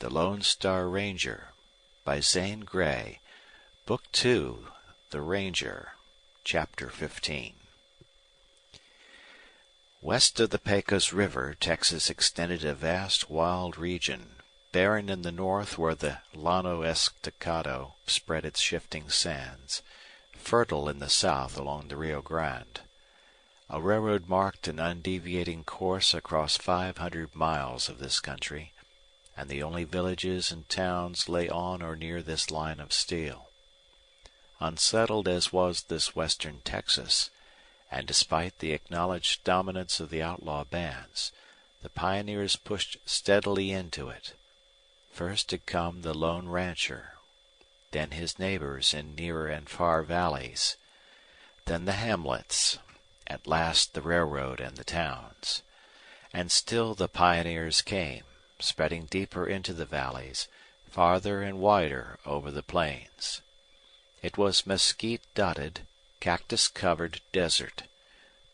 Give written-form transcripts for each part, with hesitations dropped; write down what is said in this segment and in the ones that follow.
The Lone Star Ranger by Zane Grey, Book 2, The Ranger, Chapter 15. West of the Pecos River, Texas extended a vast wild region, barren in the north where the Llano Estacado spread its shifting sands, fertile in the south along the Rio Grande. A railroad marked an undeviating course across 500 miles of this country, and the only villages and towns lay on or near this line of steel. Unsettled as was this western Texas, and despite the acknowledged dominance of the outlaw bands, the pioneers pushed steadily into it. First had come the lone rancher, then his neighbors in near and far valleys, then the hamlets, at last the railroad and the towns. And still the pioneers came, spreading deeper into the valleys, farther and wider over the plains. It was mesquite-dotted, cactus-covered desert,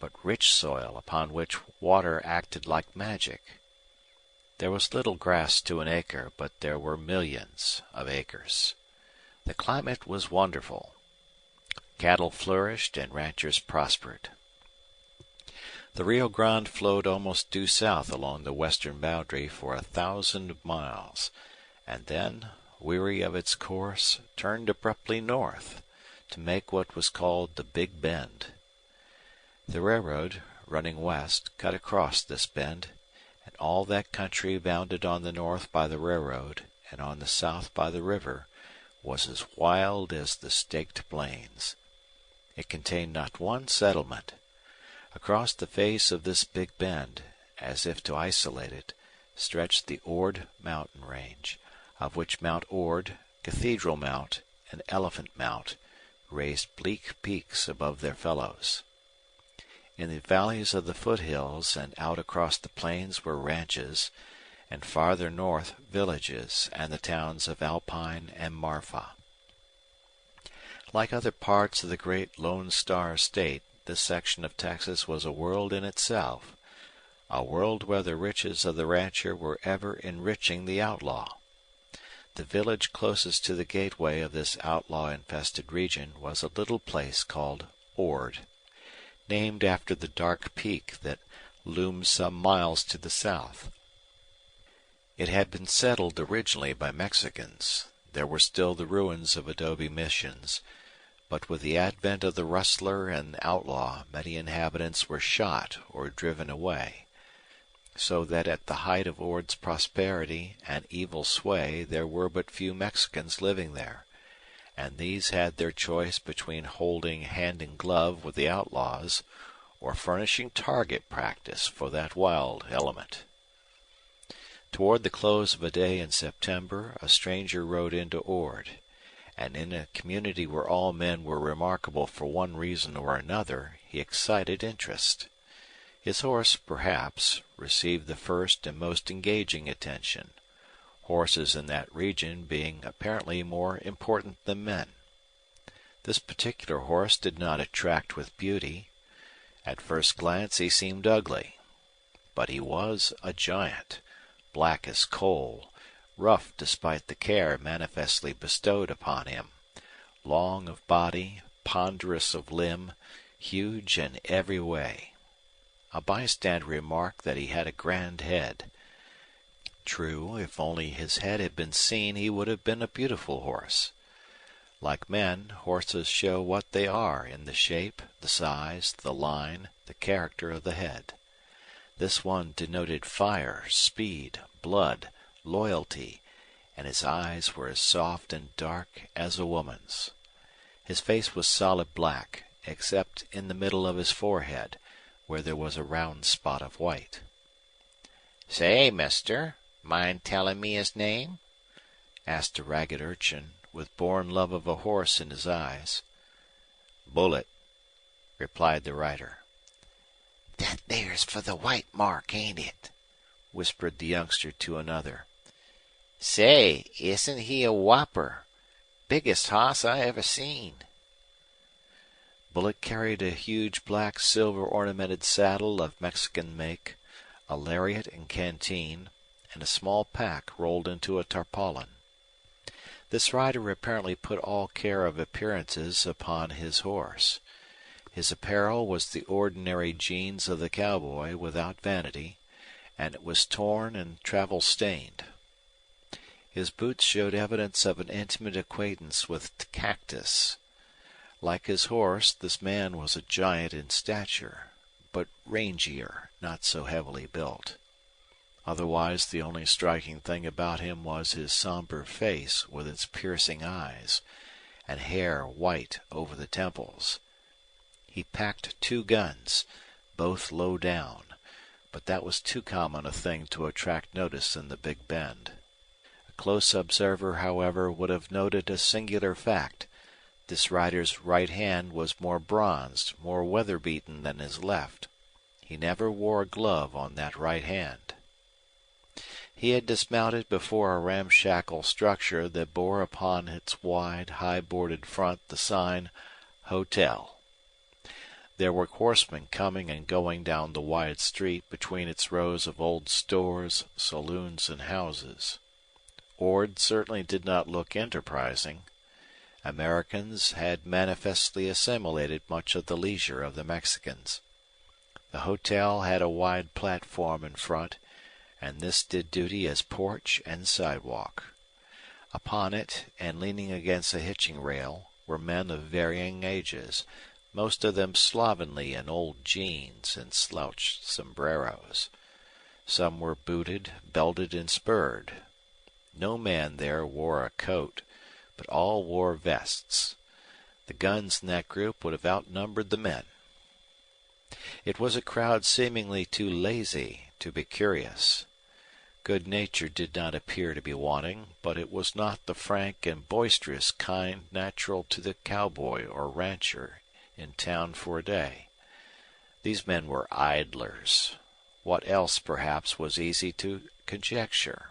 but rich soil upon which water acted like magic. There was little grass to an acre, but there were millions of acres. The climate was wonderful. Cattle flourished and ranchers prospered. The Rio Grande flowed almost due south along the western boundary for 1,000 miles, and then, weary of its course, turned abruptly north to make what was called the Big Bend. The railroad, running west, cut across this bend, and all that country bounded on the north by the railroad and on the south by the river was as wild as the Staked Plains. It contained not one settlement. Across the face of this Big Bend, as if to isolate it, stretched the Ord mountain range, of which Mount Ord, Cathedral Mount, and Elephant Mount raised bleak peaks above their fellows. In the valleys of the foothills and out across the plains were ranches, and farther north villages and the towns of Alpine and Marfa. Like other parts of the great Lone Star State, this section of Texas was a world in itself, a world where the riches of the rancher were ever enriching the outlaw. The village closest to the gateway of this outlaw-infested region was a little place called Ord, named after the dark peak that loomed some miles to the south. It had been settled originally by Mexicans. There were still the ruins of adobe missions, but with the advent of the rustler and outlaw many inhabitants were shot or driven away, so that at the height of Ord's prosperity and evil sway there were but few Mexicans living there, and these had their choice between holding hand in glove with the outlaws or furnishing target practice for that wild element. Toward the close of a day in September a stranger rode into Ord, and in a community where all men were remarkable for one reason or another, he excited interest. His horse, perhaps, received the first and most engaging attention, horses in that region being apparently more important than men. This particular horse did not attract with beauty. At first glance he seemed ugly, but he was a giant, black as coal, rough despite the care manifestly bestowed upon him, long of body, ponderous of limb, huge in every way. A bystander remarked that he had a grand head. True, if only his head had been seen he would have been a beautiful horse. Like men, horses show what they are in the shape, the size, the line, the character of the head. This one denoted fire, speed, blood, loyalty, and his eyes were as soft and dark as a woman's. His face was solid black, except in the middle of his forehead, where there was a round spot of white. "Say, mister, mind telling me his name?" asked a ragged urchin, with born love of a horse in his eyes. "Bullet," replied the rider. "That there's for the white mark, ain't it?" whispered the youngster to another. "Say, isn't he a whopper? Biggest hoss I ever seen." Bullet carried a huge black silver ornamented saddle of Mexican make, a lariat and canteen, and a small pack rolled into a tarpaulin. This rider apparently put all care of appearances upon his horse. His apparel was the ordinary jeans of the cowboy without vanity, and it was torn and travel-stained. His boots showed evidence of an intimate acquaintance with cactus. Like his horse, this man was a giant in stature, but rangier, not so heavily built. Otherwise, the only striking thing about him was his somber face with its piercing eyes, and hair white over the temples. He packed 2 guns, both low down, but that was too common a thing to attract notice in the Big Bend. A close observer, however, would have noted a singular fact. This rider's right hand was more bronzed, more weather-beaten than his left. He never wore a glove on that right hand. He had dismounted before a ramshackle structure that bore upon its wide, high-boarded front the sign, Hotel. There were horsemen coming and going down the wide street between its rows of old stores, saloons, and houses. Ord certainly did not look enterprising. Americans had manifestly assimilated much of the leisure of the Mexicans. The hotel had a wide platform in front, and this did duty as porch and sidewalk. Upon it, and leaning against a hitching rail, were men of varying ages, most of them slovenly in old jeans and slouched sombreros. Some were booted, belted, and spurred. No man there wore a coat, but all wore vests. The guns in that group would have outnumbered the men. It was a crowd seemingly too lazy to be curious. Good nature did not appear to be wanting, but it was not the frank and boisterous kind natural to the cowboy or rancher in town for a day. These men were idlers. What else, perhaps, was easy to conjecture.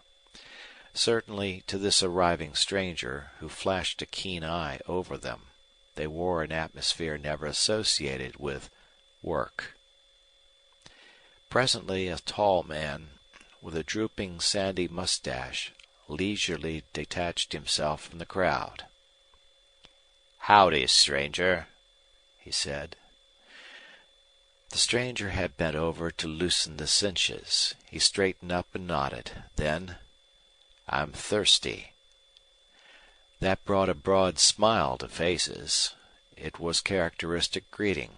Certainly, to this arriving stranger, who flashed a keen eye over them, they wore an atmosphere never associated with work. Presently, a tall man, with a drooping sandy mustache, leisurely detached himself from the crowd. "Howdy, stranger," he said. The stranger had bent over to loosen the cinches. He straightened up and nodded. Then, "I'm thirsty." That brought a broad smile to faces. It was characteristic greeting.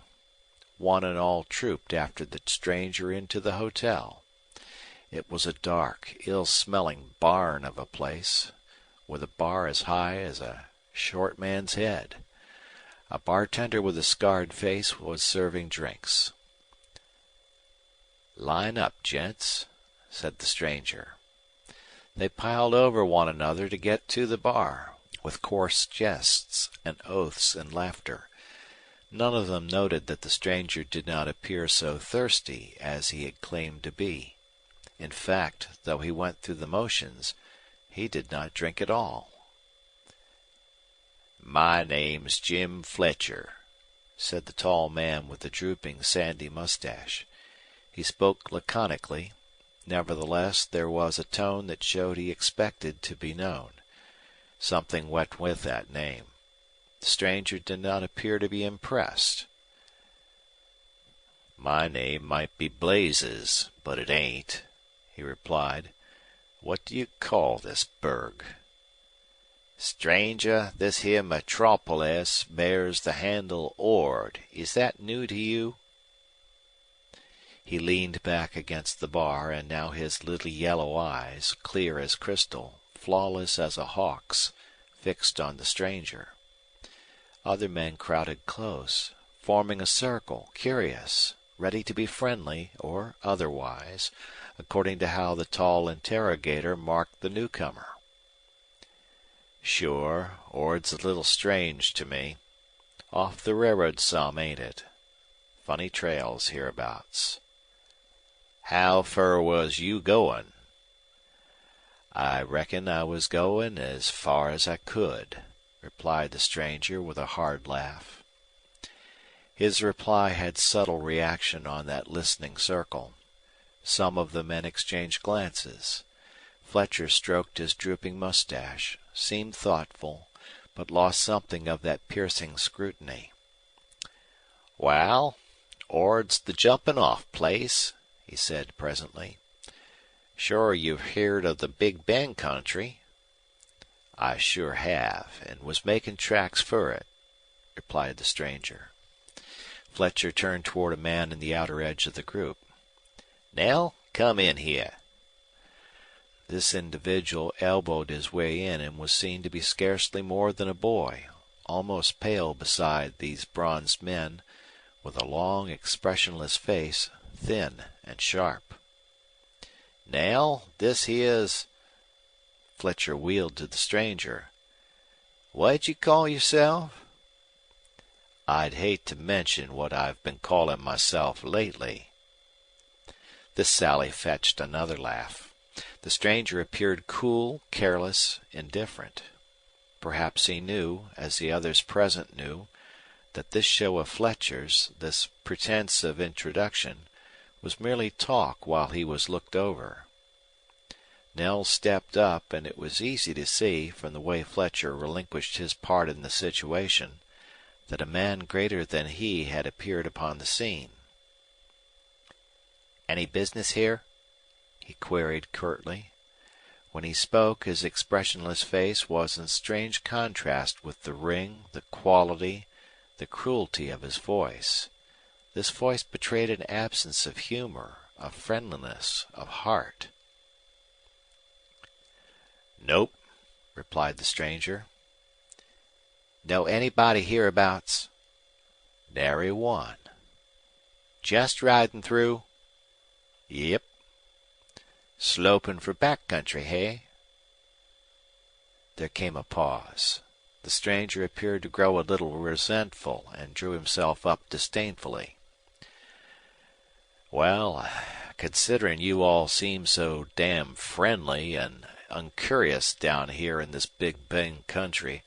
One and all trooped after the stranger into the hotel. It was a dark, ill-smelling barn of a place, with a bar as high as a short man's head. A bartender with a scarred face was serving drinks. "Line up, gents," said the stranger. They piled over one another to get to the bar, with coarse jests and oaths and laughter. None of them noted that the stranger did not appear so thirsty as he had claimed to be. In fact, though he went through the motions, he did not drink at all. "My name's Jim Fletcher," said the tall man with the drooping sandy mustache. He spoke laconically. Nevertheless, there was a tone that showed he expected to be known. Something went with that name. The stranger did not appear to be impressed. "My name might be Blazes, but it ain't," he replied. "What do you call this burg?" "Stranger, this here metropolis bears the handle Ord. Is that new to you?" He leaned back against the bar, and now his little yellow eyes, clear as crystal, flawless as a hawk's, fixed on the stranger. Other men crowded close, forming a circle, curious, ready to be friendly or otherwise, according to how the tall interrogator marked the newcomer. "Sure, Ord's a little strange to me. Off the railroad some, ain't it? Funny trails hereabouts." "How fur was you goin'?" "I reckon I was goin' as far as I could," replied the stranger with a hard laugh. His reply had subtle reaction on that listening circle. Some of the men exchanged glances. Fletcher stroked his drooping mustache, seemed thoughtful, but lost something of that piercing scrutiny. "Wal, Ord's the jumpin' off place," he said presently. "Sure you've heerd of the Big Bend country." "I sure have, and was making tracks fer it," replied the stranger. Fletcher turned toward a man in the outer edge of the group. "Nell, come in here." This individual elbowed his way in and was seen to be scarcely more than a boy, almost pale beside these bronzed men, with a long, expressionless face, thin and sharp. "Nell, this here's—" Fletcher wheeled to the stranger. "What'd you call yourself?" "I'd hate to mention what I've been calling myself lately." This sally fetched another laugh. The stranger appeared cool, careless, indifferent. Perhaps he knew, as the others present knew, that this show of Fletcher's, this pretense of introduction, was merely talk while he was looked over. Knell stepped up, and it was easy to see, from the way Fletcher relinquished his part in the situation, that a man greater than he had appeared upon the scene. "Any business here?" he queried curtly. When he spoke, his expressionless face was in strange contrast with the ring, the quality, the cruelty of his voice. This voice betrayed an absence of humor, of friendliness, of heart. "Nope," replied the stranger. "Know anybody hereabouts?" "Nary one." "Just riding through?" "Yep." "Sloping for back country, hey?" There came a pause. The stranger appeared to grow a little resentful and drew himself up disdainfully. "Well, considerin' you all seem so damn friendly and uncurious down here in this Big Bend country,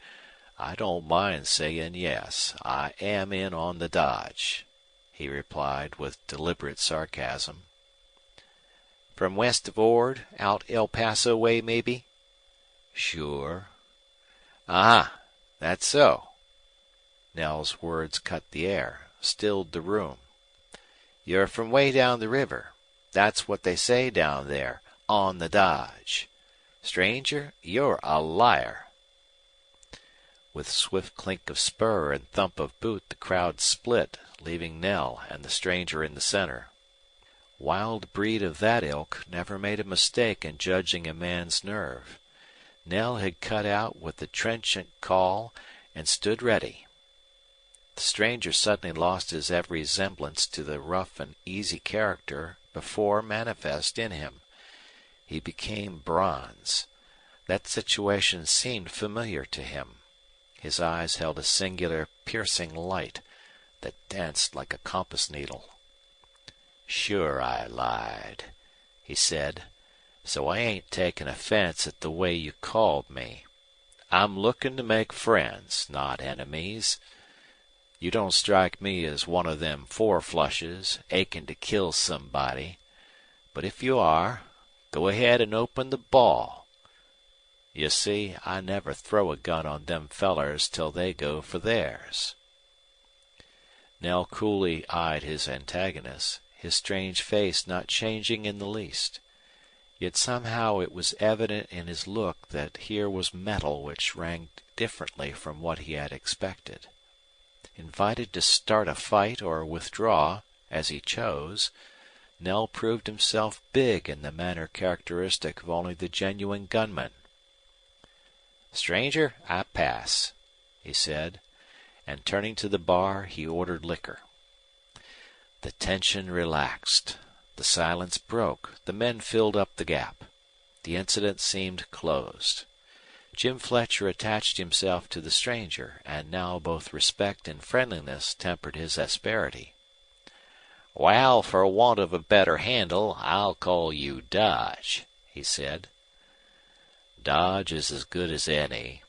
I don't mind sayin' yes, I am in on the dodge," he replied with deliberate sarcasm. "From west of Ord, out El Paso way, maybe?" "Sure." "Ah, that's so." Knell's words cut the air, stilled the room. "You're from way down the river. That's what they say down there, on the dodge. Stranger, you're a liar." With swift clink of spur and thump of boot the crowd split, leaving Knell and the stranger in the center. Wild breed of that ilk never made a mistake in judging a man's nerve. Knell had cut out with the trenchant call and stood ready. The stranger suddenly lost his every semblance to the rough and easy character before manifest in him. He became bronze. That situation seemed familiar to him. His eyes held a singular, piercing light that danced like a compass needle. "Sure I lied," he said, "so I ain't takin' offense at the way you called me. I'm lookin' to make friends, not enemies. You don't strike me as one of them four flushes achin' to kill somebody. But if you are, go ahead and open the ball. You see, I never throw a gun on them fellers till they go for theirs." Knell coolly eyed his antagonist, his strange face not changing in the least. Yet somehow it was evident in his look that here was metal which rang differently from what he had expected. Invited to start a fight or withdraw, as he chose, Knell proved himself big in the manner characteristic of only the genuine gunman. "Stranger, I pass," he said, and turning to the bar he ordered liquor. The tension relaxed. The silence broke. The men filled up the gap. The incident seemed closed. Jim Fletcher attached himself to the stranger, and now both respect and friendliness tempered his asperity. "Wal, for want of a better handle, I'll call you Dodge," he said. "Dodge is as good as any.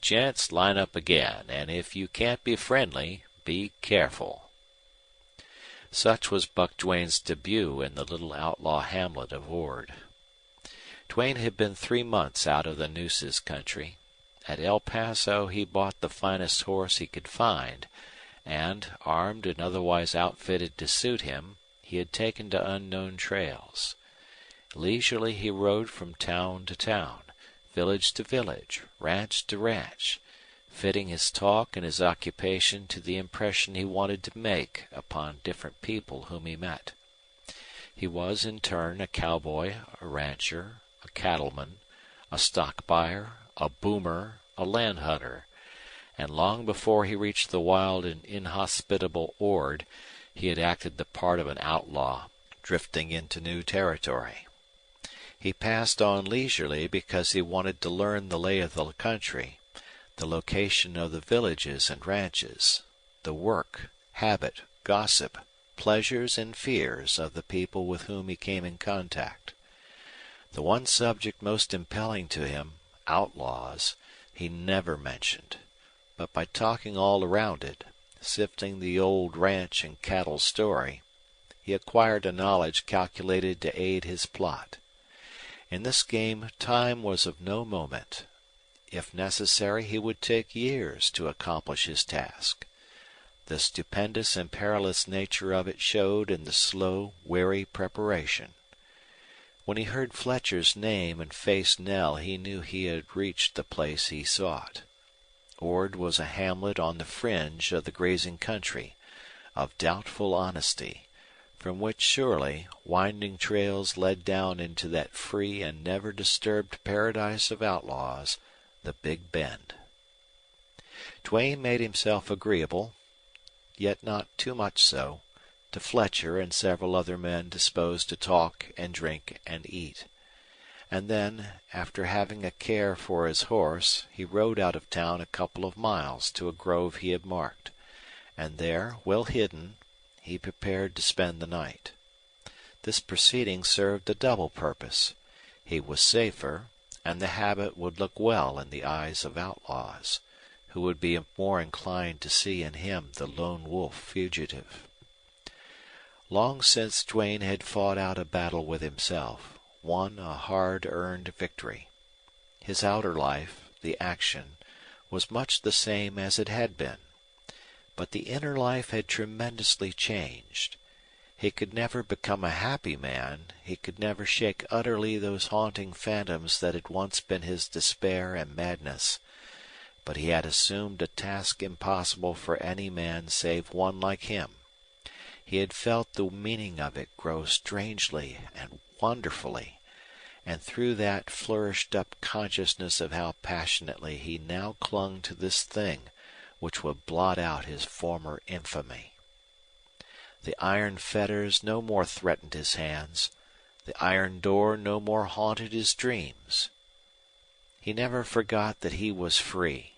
Gents, line up again, and if you can't be friendly, be careful." Such was Buck Duane's debut in the little outlaw hamlet of Ord. Duane had been 3 months out of the Nueces country. At El Paso he bought the finest horse he could find, and, armed and otherwise outfitted to suit him, he had taken to unknown trails. Leisurely he rode from town to town, village to village, ranch to ranch, fitting his talk and his occupation to the impression he wanted to make upon different people whom he met. He was in turn a cowboy, a rancher, a cattleman, a stock buyer, a boomer, a land hunter, and long before he reached the wild and inhospitable Ord, he had acted the part of an outlaw, drifting into new territory. He passed on leisurely because he wanted to learn the lay of the country, the location of the villages and ranches, the work, habit, gossip, pleasures and fears of the people with whom he came in contact. The one subject most impelling to him, outlaws, he never mentioned, but by talking all around it, sifting the old ranch and cattle story, he acquired a knowledge calculated to aid his plot. In this game time was of no moment. If necessary, he would take years to accomplish his task. The stupendous and perilous nature of it showed in the slow, wary preparation. When he heard Fletcher's name and faced Knell, he knew he had reached the place he sought. Ord was a hamlet on the fringe of the grazing country, of doubtful honesty, from which surely winding trails led down into that free and never disturbed paradise of outlaws, the Big Bend. Duane made himself agreeable, yet not too much so, to Fletcher and several other men disposed to talk and drink and eat. And then, after having a care for his horse, he rode out of town a couple of miles to a grove he had marked, and there, well hidden, he prepared to spend the night. This proceeding served a double purpose. He was safer, and the habit would look well in the eyes of outlaws, who would be more inclined to see in him the lone wolf fugitive. Long since Duane had fought out a battle with himself, won a hard-earned victory. His outer life, the action, was much the same as it had been. But the inner life had tremendously changed. He could never become a happy man. He could never shake utterly those haunting phantoms that had once been his despair and madness. But he had assumed a task impossible for any man save one like him. He had felt the meaning of it grow strangely and wonderfully, and through that flourished up consciousness of how passionately he now clung to this thing which would blot out his former infamy. The iron fetters no more threatened his hands. The iron door no more haunted his dreams. He never forgot that he was free.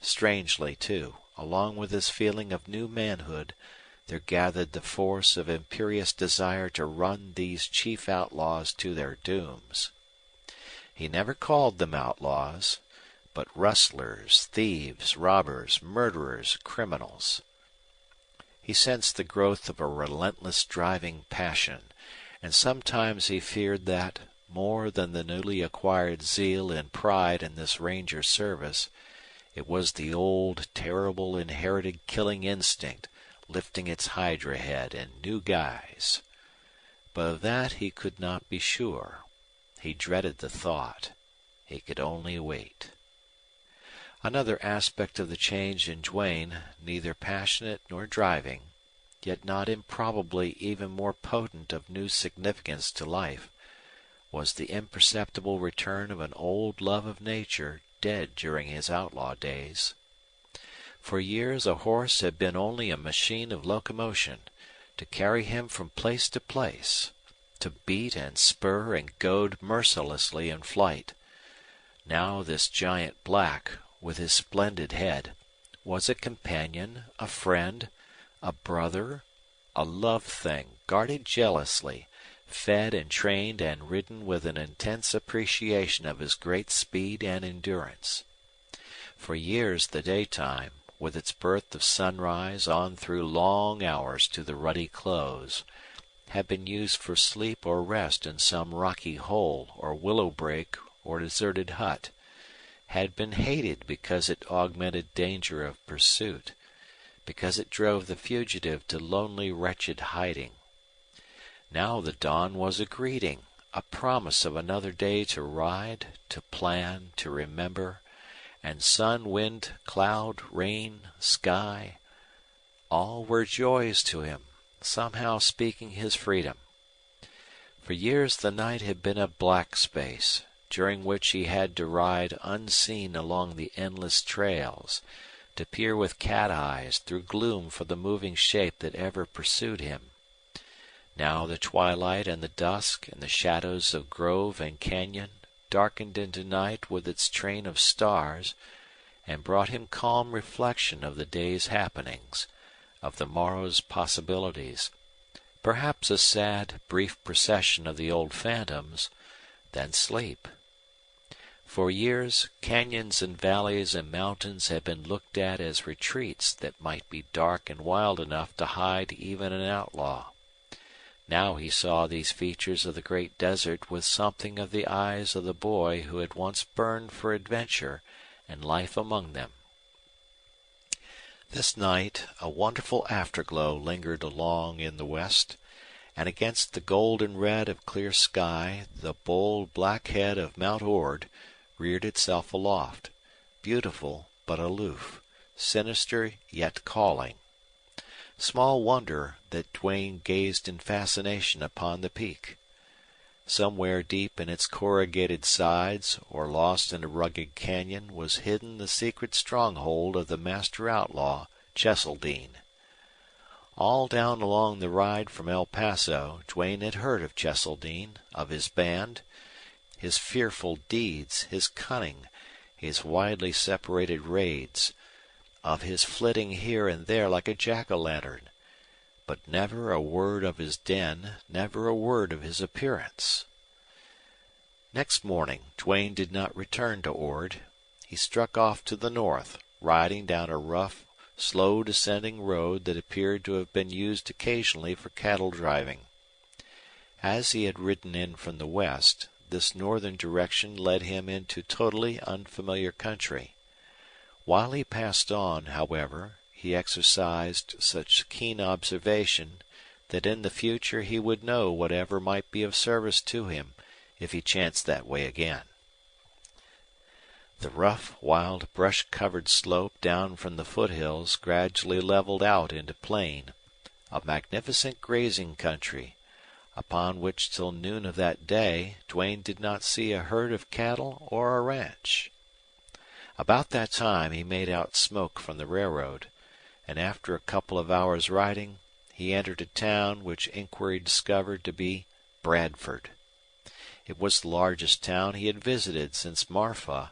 Strangely, too, along with his feeling of new manhood, there gathered the force of imperious desire to run these chief outlaws to their dooms. He never called them outlaws, but rustlers, thieves, robbers, murderers, criminals. He sensed the growth of a relentless driving passion, and sometimes he feared that, more than the newly acquired zeal and pride in this ranger service, it was the old, terrible, inherited killing instinct lifting its hydra head in new guise. But of that he could not be sure. He dreaded the thought. He could only wait. Another aspect of the change in Duane, neither passionate nor driving, yet not improbably even more potent of new significance to life, was the imperceptible return of an old love of nature dead during his outlaw days. For years a horse had been only a machine of locomotion, to carry him from place to place, to beat and spur and goad mercilessly in flight. Now this giant black, with his splendid head, was a companion, a friend, a brother, a love thing guarded jealously, fed and trained and ridden with an intense appreciation of his great speed and endurance. For years the daytime, with its birth of sunrise on through long hours to the ruddy close, had been used for sleep or rest in some rocky hole or willow brake or deserted hut, had been hated because it augmented danger of pursuit, because it drove the fugitive to lonely, wretched hiding. Now the dawn was a greeting, a promise of another day to ride, to plan, to remember, and sun, wind, cloud, rain, sky, all were joys to him, somehow speaking his freedom. For years the night had been a black space, during which he had to ride unseen along the endless trails, to peer with cat eyes through gloom for the moving shape that ever pursued him. Now the twilight and the dusk and the shadows of grove and canyon darkened into night with its train of stars, and brought him calm reflection of the day's happenings, of the morrow's possibilities, perhaps a sad, brief procession of the old phantoms, then sleep. For years, canyons and valleys and mountains had been looked at as retreats that might be dark and wild enough to hide even an outlaw. Now he saw these features of the great desert with something of the eyes of the boy who had once burned for adventure and life among them. This night a wonderful afterglow lingered along in the west, and against the golden red of clear sky the bold black head of Mount Ord reared itself aloft, beautiful but aloof, sinister yet calling. Small wonder that Duane gazed in fascination upon the peak. Somewhere deep in its corrugated sides or lost in a rugged canyon was hidden the secret stronghold of the master outlaw, Cheseldine. All down along the ride from El Paso, Duane had heard of Cheseldine, of his band, his fearful deeds, his cunning, his widely separated raids, of his flitting here and there like a jack-o'-lantern, but never a word of his den, never a word of his appearance. Next morning Duane did not return to Ord. He struck off to the north, riding down a rough, slow-descending road that appeared to have been used occasionally for cattle driving. As he had ridden in from the west, this northern direction led him into totally unfamiliar country. While he passed on, however, he exercised such keen observation that in the future he would know whatever might be of service to him if he chanced that way again. The rough, wild, brush-covered slope down from the foothills gradually leveled out into plain, a magnificent grazing country, upon which till noon of that day Duane did not see a herd of cattle or a ranch. About that time he made out smoke from the railroad, and after a couple of hours' riding he entered a town which inquiry discovered to be Bradford. It was the largest town he had visited since Marfa,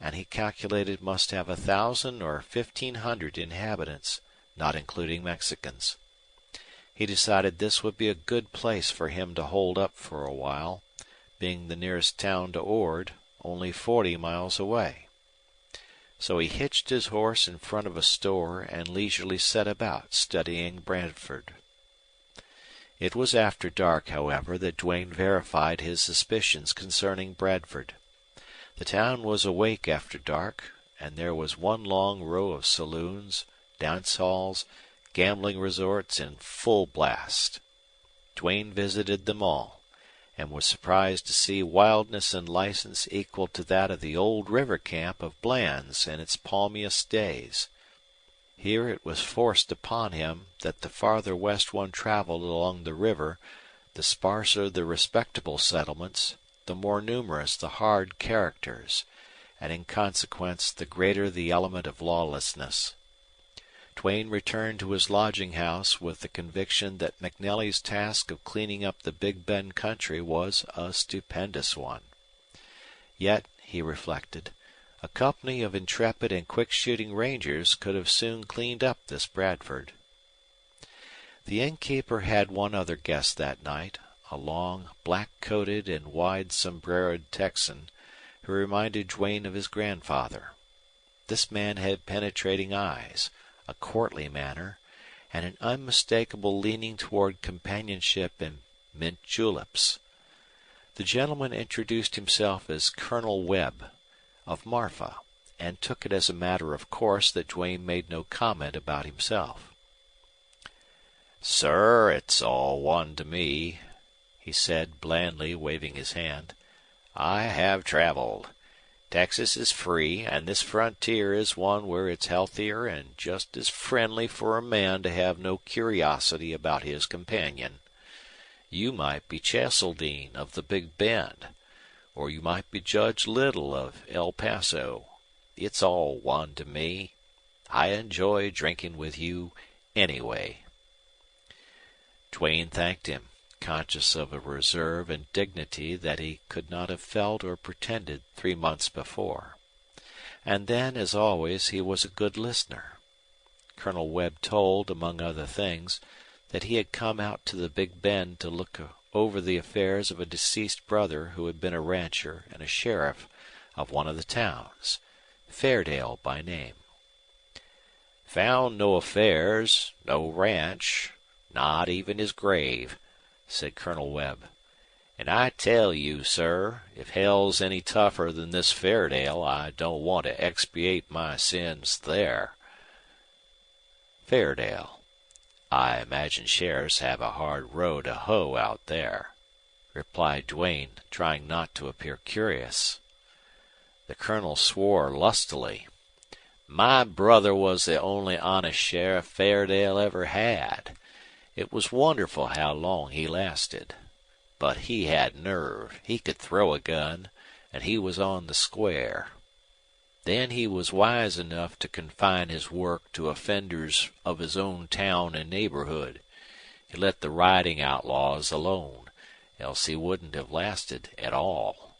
and he calculated must have 1,000 or 1,500 inhabitants, not including Mexicans. He decided this would be a good place for him to hold up for a while, being the nearest town to Ord, only 40 miles away. So he hitched his horse in front of a store and leisurely set about studying Bradford. It was after dark, however, that Duane verified his suspicions concerning Bradford. The town was awake after dark, and there was one long row of saloons, dance halls, gambling resorts in full blast. Duane visited them all, and was surprised to see wildness and license equal to that of the old river camp of Bland's in its palmiest days. Here it was forced upon him that the farther west one traveled along the river, the sparser the respectable settlements, the more numerous the hard characters, and in consequence the greater the element of lawlessness. Duane returned to his lodging house with the conviction that MacNelly's task of cleaning up the Big Bend country was a stupendous one. Yet, he reflected, a company of intrepid and quick-shooting rangers could have soon cleaned up this Bradford. The innkeeper had one other guest that night, a long, black-coated and wide-sombreroed Texan, who reminded Duane of his grandfather. This man had penetrating eyes, a courtly manner, and an unmistakable leaning toward companionship and mint juleps. The gentleman introduced himself as Colonel Webb, of Marfa, and took it as a matter of course that Duane made no comment about himself. "Sir, it's all one to me," he said, blandly waving his hand. "I have traveled. Texas is free, and this frontier is one where it's healthier and just as friendly for a man to have no curiosity about his companion. You might be Cheseldine of the Big Bend, or you might be Judge Little of El Paso. It's all one to me. I enjoy drinking with you anyway." Duane thanked him, conscious of a reserve and dignity that he could not have felt or pretended 3 months before. And then, as always, he was a good listener. Colonel Webb told, among other things, that he had come out to the Big Bend to look over the affairs of a deceased brother who had been a rancher and a sheriff of one of the towns, Fairdale by name. "Found no affairs, no ranch, not even his grave," said Colonel Webb. "And I tell you, sir, if hell's any tougher than this Fairdale, I don't want to expiate my sins there." "Fairdale. I imagine sheriffs have a hard row to hoe out there," replied Duane, trying not to appear curious. The colonel swore lustily. "My brother was the only honest sheriff Fairdale ever had. It was wonderful how long he lasted. But he had nerve. He could throw a gun, and he was on the square. Then he was wise enough to confine his work to offenders of his own town and neighborhood. He let the riding outlaws alone, else he wouldn't have lasted at all.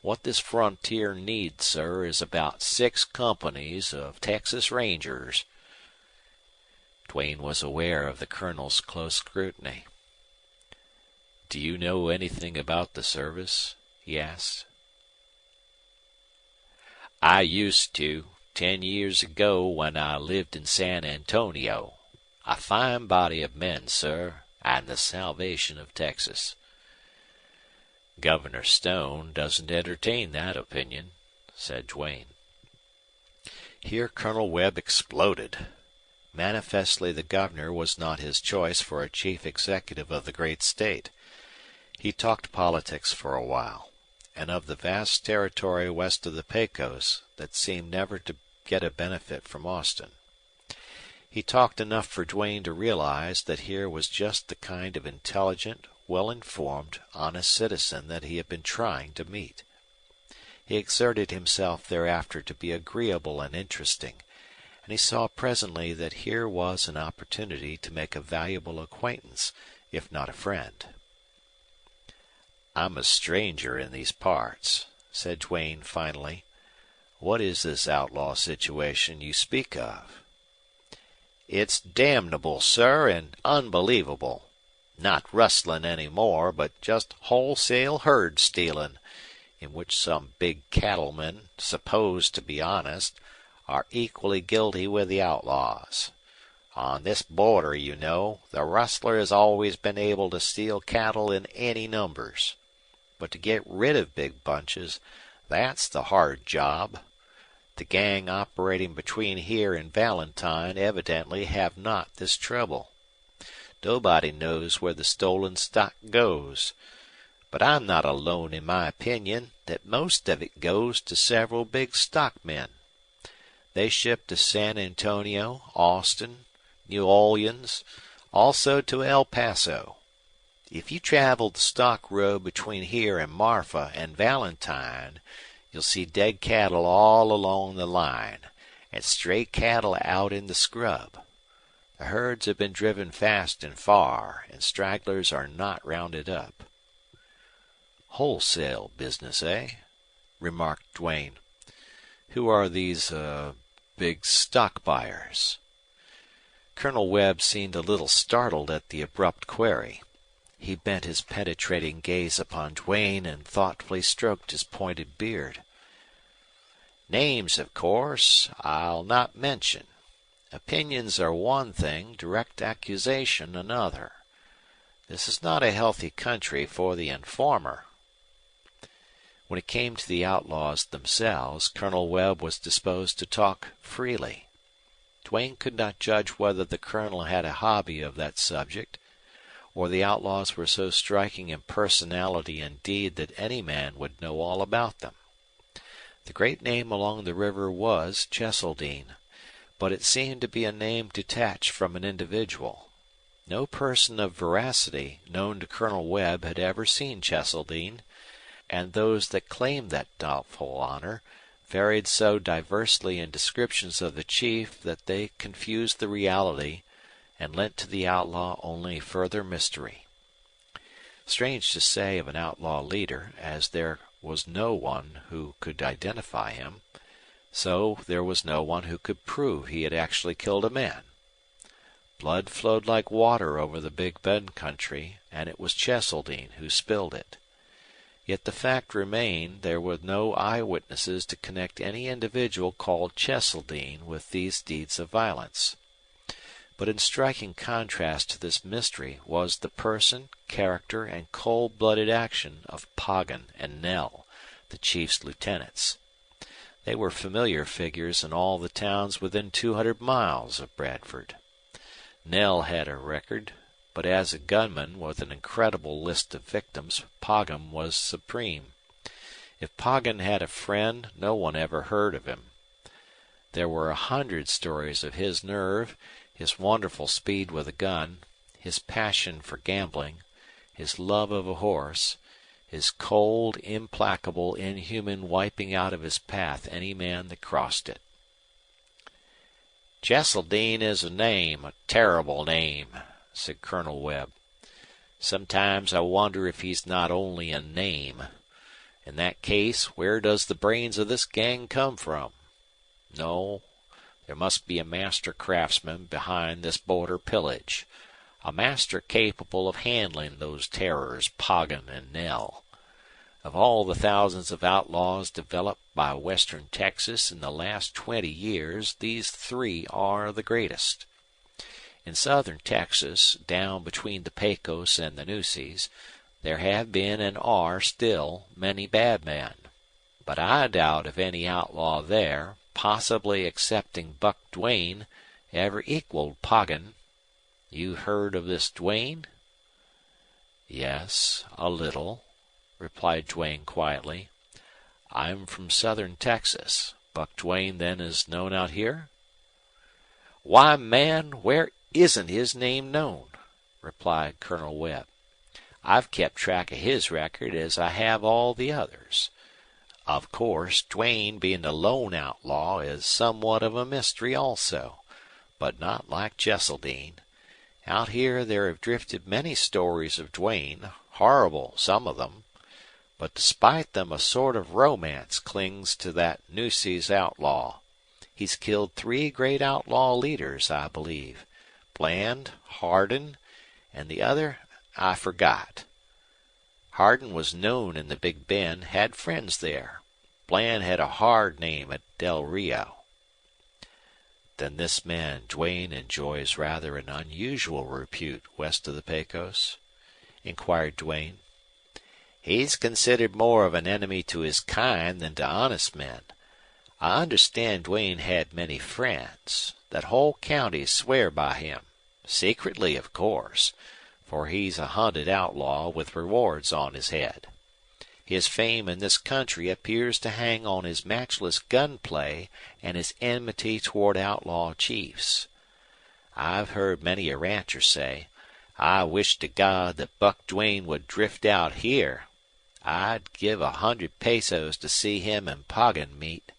What this frontier needs, sir, is about 6 companies of Texas Rangers." Duane was aware of the colonel's close scrutiny. "Do you know anything about the service?" he asked. "I used to, 10 years ago when I lived in San Antonio. A fine body of men, sir, and the salvation of Texas." "Governor Stone doesn't entertain that opinion," said Duane. Here Colonel Webb exploded. Manifestly the governor was not his choice for a chief executive of the great state. He talked politics for a while, and of the vast territory west of the Pecos that seemed never to get a benefit from Austin. He talked enough for Duane to realize that here was just the kind of intelligent, well-informed, honest citizen that he had been trying to meet. He exerted himself thereafter to be agreeable and interesting, and he saw presently that here was an opportunity to make a valuable acquaintance, if not a friend. "I'm a stranger in these parts," said Duane finally. "What is this outlaw situation you speak of?" "It's damnable, sir, and unbelievable. Not rustling any more, but just wholesale herd stealing, in which some big cattlemen, supposed to be honest, are equally guilty with the outlaws. On this border, you know, the rustler has always been able to steal cattle in any numbers. But to get rid of big bunches, that's the hard job. The gang operating between here and Valentine evidently have not this trouble. Nobody knows where the stolen stock goes. But I'm not alone in my opinion that most of it goes to several big stockmen. They ship to San Antonio, Austin, New Orleans, also to El Paso. If you travel the stock road between here and Marfa and Valentine, you'll see dead cattle all along the line, and stray cattle out in the scrub. The herds have been driven fast and far, and stragglers are not rounded up." "Wholesale business, eh?" remarked Duane. "Who are these big stock buyers?" Colonel Webb seemed a little startled at the abrupt query. He bent his penetrating gaze upon Duane and thoughtfully stroked his pointed beard. "Names, of course, I'll not mention. Opinions are one thing, direct accusation another. This is not a healthy country for the informer." When it came to the outlaws themselves, Colonel Webb was disposed to talk freely. Duane could not judge whether the colonel had a hobby of that subject, or the outlaws were so striking in personality and deed that any man would know all about them. The great name along the river was Cheseldine, but it seemed to be a name detached from an individual. No person of veracity known to Colonel Webb had ever seen Cheseldine, and those that claimed that doubtful honor varied so diversely in descriptions of the chief that they confused the reality and lent to the outlaw only further mystery. Strange to say of an outlaw leader, as there was no one who could identify him, so there was no one who could prove he had actually killed a man. Blood flowed like water over the Big Bend country, and it was Cheseldine who spilled it. Yet the fact remained there were no eyewitnesses to connect any individual called Cheseldine with these deeds of violence. But in striking contrast to this mystery was the person, character, and cold-blooded action of Poggin and Knell, the chief's lieutenants. They were familiar figures in all the towns within 200 miles of Bradford. Knell had a record, but as a gunman with an incredible list of victims, Poggin was supreme. If Poggin had a friend, no one ever heard of him. There were 100 stories of his nerve, his wonderful speed with a gun, his passion for gambling, his love of a horse, his cold, implacable, inhuman wiping out of his path any man that crossed it. "Cheseldine is a name, a terrible name," said Colonel Webb. "Sometimes I wonder if he's not only a name. In that case, where does the brains of this gang come from? No, there must be a master craftsman behind this border pillage, a master capable of handling those terrors, Poggin and Knell. Of all the thousands of outlaws developed by western Texas in the last 20 years, these 3 are the greatest. In southern Texas, down between the Pecos and the Nueces, there have been and are still many bad men. But I doubt if any outlaw there, possibly excepting Buck Duane, ever equaled Poggin. You heard of this Duane?" "Yes, a little," replied Duane quietly. "I'm from southern Texas. Buck Duane, then, is known out here?" "Why, man, where isn't his name known?" replied Colonel Webb. "I've kept track of his record as I have all the others. Of course, Duane, being the lone outlaw, is somewhat of a mystery also, but not like Cheseldine. Out here there have drifted many stories of Duane, horrible, some of them. But despite them a sort of romance clings to that Nueces outlaw. He's killed 3 great outlaw leaders, I believe. Bland, Hardin, and the other I forgot. Hardin was known in the Big Bend, had friends there. Bland had a hard name at Del Rio." "Then this man Duane enjoys rather an unusual repute west of the Pecos?" inquired Duane. "He's considered more of an enemy to his kind than to honest men. I understand Duane had many friends. That whole county swear by him. Secretly, of course, for he's a hunted outlaw with rewards on his head. His fame in this country appears to hang on his matchless gunplay and his enmity toward outlaw chiefs. I've heard many a rancher say, 'I wish to God that Buck Duane would drift out here. I'd give 100 pesos to see him and Poggin meet.'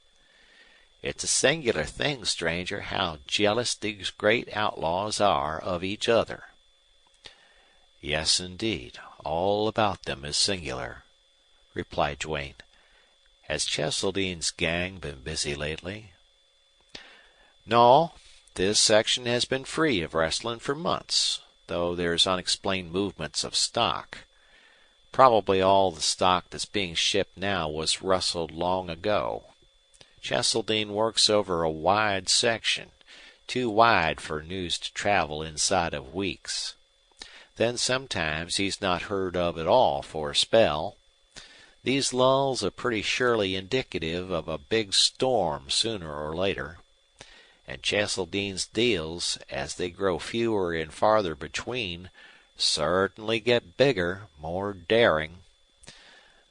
It's a singular thing, stranger, how jealous these great outlaws are of each other." "Yes, indeed. All about them is singular," replied Duane. "Has Cheseldine's gang been busy lately?" "No. This section has been free of rustling for months, though there's unexplained movements of stock. Probably all the stock that's being shipped now was rustled long ago. Cheseldine works over a wide section. too wide for news to travel inside of weeks. Then sometimes he's not heard of at all for a spell. These lulls are pretty surely indicative of a big storm sooner or later. And Cheseldine's deals, as they grow fewer and farther between, certainly get bigger, more daring.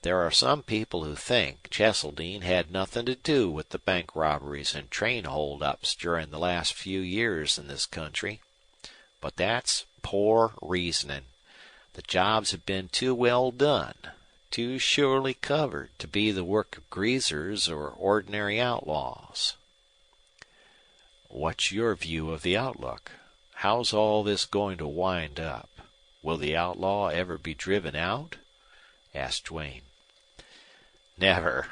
There are some people who think Cheseldine had nothing to do with the bank robberies and train holdups during the last few years in this country. But that's poor reasoning. The jobs have been too well done, too surely covered to be the work of greasers or ordinary outlaws. What's your view of the outlook? How's all this going to wind up? Will the outlaw ever be driven out? Asked Duane. Never.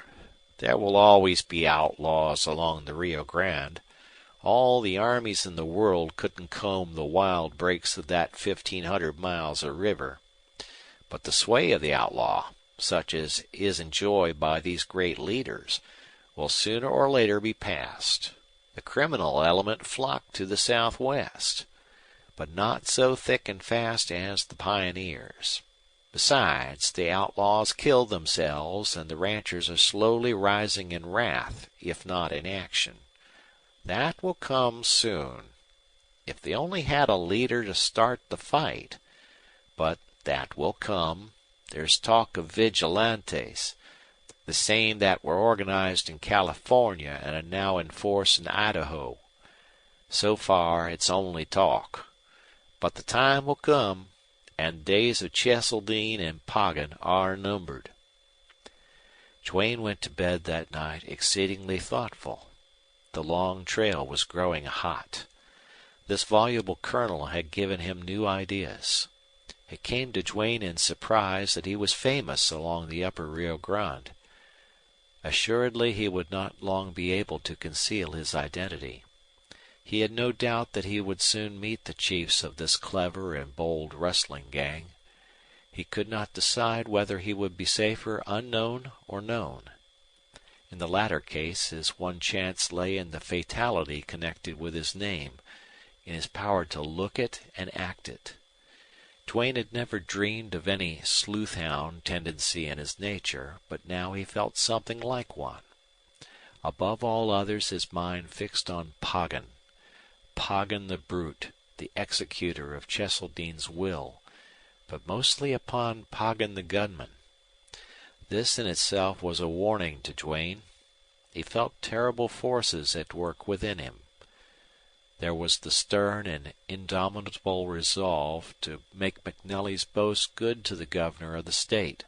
There will always be outlaws along the Rio Grande. All the armies in the world couldn't comb the wild breaks of that 1,500 miles of river. But the sway of the outlaw, such as is enjoyed by these great leaders, will sooner or later be past. The criminal element flock to the southwest, but not so thick and fast as the pioneers. Besides, the outlaws killed themselves, and the ranchers are slowly rising in wrath, if not in action. That will come soon. If they only had a leader to start the fight. But that will come. There's talk of vigilantes, the same that were organized in California and are now in force in Idaho. So far, it's only talk. But the time will come, and days of Cheseldine and Poggin are numbered. Duane went to bed that night exceedingly thoughtful. The long trail was growing hot. This voluble colonel had given him new ideas. It came to Duane in surprise that he was famous along the upper Rio Grande. Assuredly he would not long be able to conceal his identity. He had no doubt that he would soon meet the chiefs of this clever and bold rustling gang. He could not decide whether he would be safer unknown or known. In the latter case, his one chance lay in the fatality connected with his name, in his power to look it and act it. Duane had never dreamed of any sleuth-hound tendency in his nature, but now he felt something like one. Above all others, his mind fixed on Poggin. Poggin the brute, the executor of Cheseldine's will, but mostly upon Poggin the gunman. This in itself was a warning to Duane. He felt terrible forces at work within him. There was the stern and indomitable resolve to make MacNelly's boast good to the governor of the state,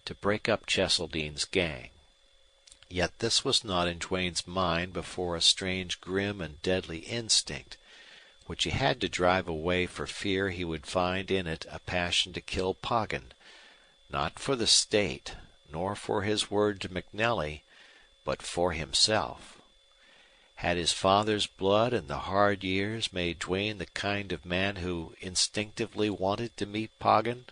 to break up Cheseldine's gang. Yet this was not in Duane's mind before a strange grim and deadly instinct, which he had to drive away for fear he would find in it a passion to kill Poggin, not for the state, nor for his word to MacNelly, but for himself. Had his father's blood and the hard years made Duane the kind of man who instinctively wanted to meet Poggin?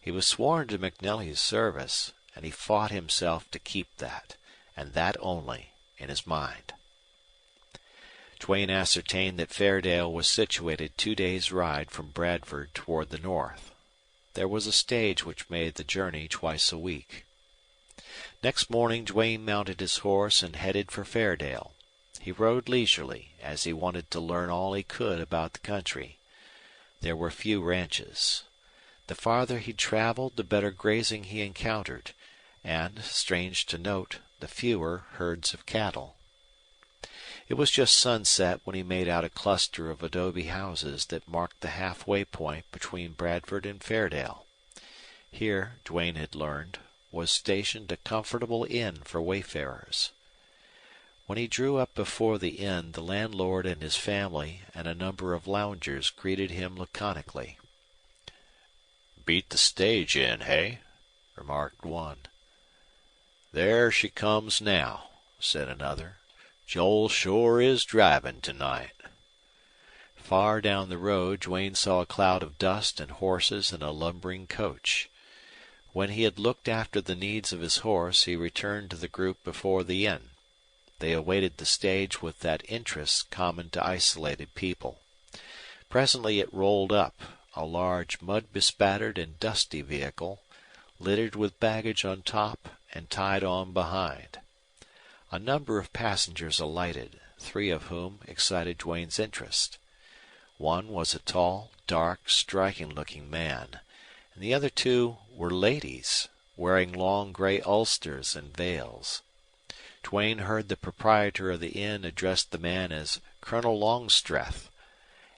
He was sworn to MacNelly's service, and he fought himself to keep that, and that only, in his mind. Duane ascertained that Fairdale was situated 2 days' ride from Bradford toward the north. There was a stage which made the journey twice a week. Next morning Duane mounted his horse and headed for Fairdale. He rode leisurely, as he wanted to learn all he could about the country. There were few ranches. The farther he traveled, the better grazing he encountered, and, strange to note, the fewer herds of cattle. It was just sunset when he made out a cluster of adobe houses that marked the halfway point between Bradford and Fairdale. Here, Duane had learned, was stationed a comfortable inn for wayfarers. When he drew up before the inn, the landlord and his family and a number of loungers greeted him laconically. "Beat the stage in, hey?" remarked one. "There she comes now," said another. "Joel sure is driving tonight." Far down the road Duane saw a cloud of dust and horses and a lumbering coach. When he had looked after the needs of his horse, he returned to the group before the inn. They awaited the stage with that interest common to isolated people. Presently it rolled up, a large, mud-bespattered and dusty vehicle, littered with baggage on top and tied on behind. A number of passengers alighted, 3 of whom excited Duane's interest. One was a tall, dark, striking-looking man, and the other 2 were ladies, wearing long gray ulsters and veils. Duane heard the proprietor of the inn address the man as Colonel Longstreth,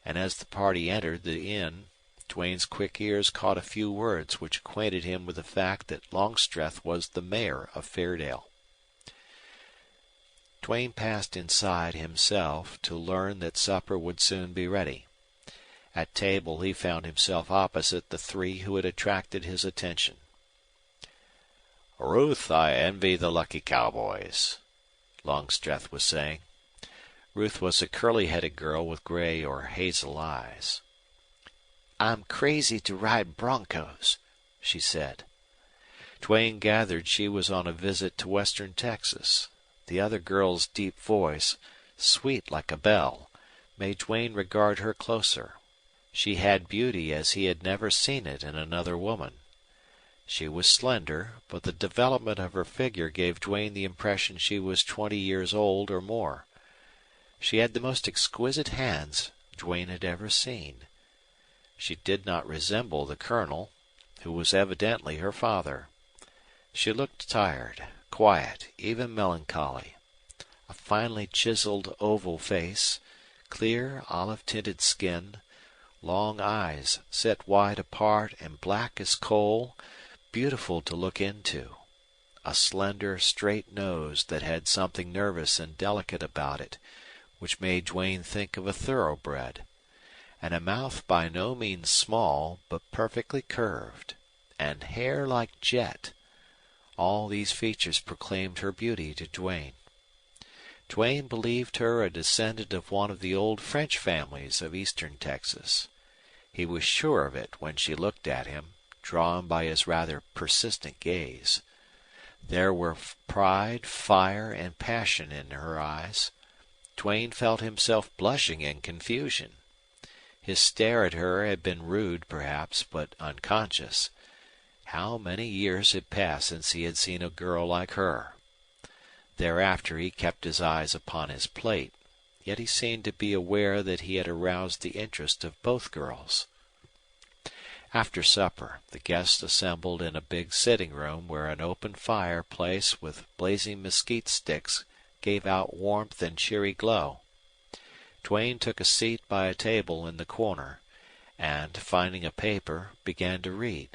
and as the party entered the inn, Duane's quick ears caught a few words which acquainted him with the fact that Longstreth was the mayor of Fairdale. Duane passed inside himself to learn that supper would soon be ready. At table he found himself opposite the 3 who had attracted his attention. Ruth, I envy the lucky cowboys, Longstreth was saying. Ruth was a curly-headed girl with gray or hazel eyes. "I'm crazy to ride broncos," she said. Duane gathered she was on a visit to western Texas. The other girl's deep voice, sweet like a bell, made Duane regard her closer. She had beauty as he had never seen it in another woman. She was slender, but the development of her figure gave Duane the impression she was 20 years old or more. She had the most exquisite hands Duane had ever seen. She did not resemble the colonel, who was evidently her father. She looked tired, quiet, even melancholy. A finely chiseled oval face, clear olive-tinted skin, long eyes set wide apart and black as coal, beautiful to look into. A slender, straight nose that had something nervous and delicate about it, which made Duane think of a thoroughbred, and a mouth by no means small, but perfectly curved, and hair like jet. All these features proclaimed her beauty to Duane. Duane believed her a descendant of one of the old French families of eastern Texas. He was sure of it when she looked at him, drawn by his rather persistent gaze. There were pride, fire, and passion in her eyes. Duane felt himself blushing in confusion. His stare at her had been rude, perhaps, but unconscious. How many years had passed since he had seen a girl like her? Thereafter he kept his eyes upon his plate, yet he seemed to be aware that he had aroused the interest of both girls. After supper, the guests assembled in a big sitting room where an open fireplace with blazing mesquite sticks gave out warmth and cheery glow. Duane took a seat by a table in the corner, and, finding a paper, began to read.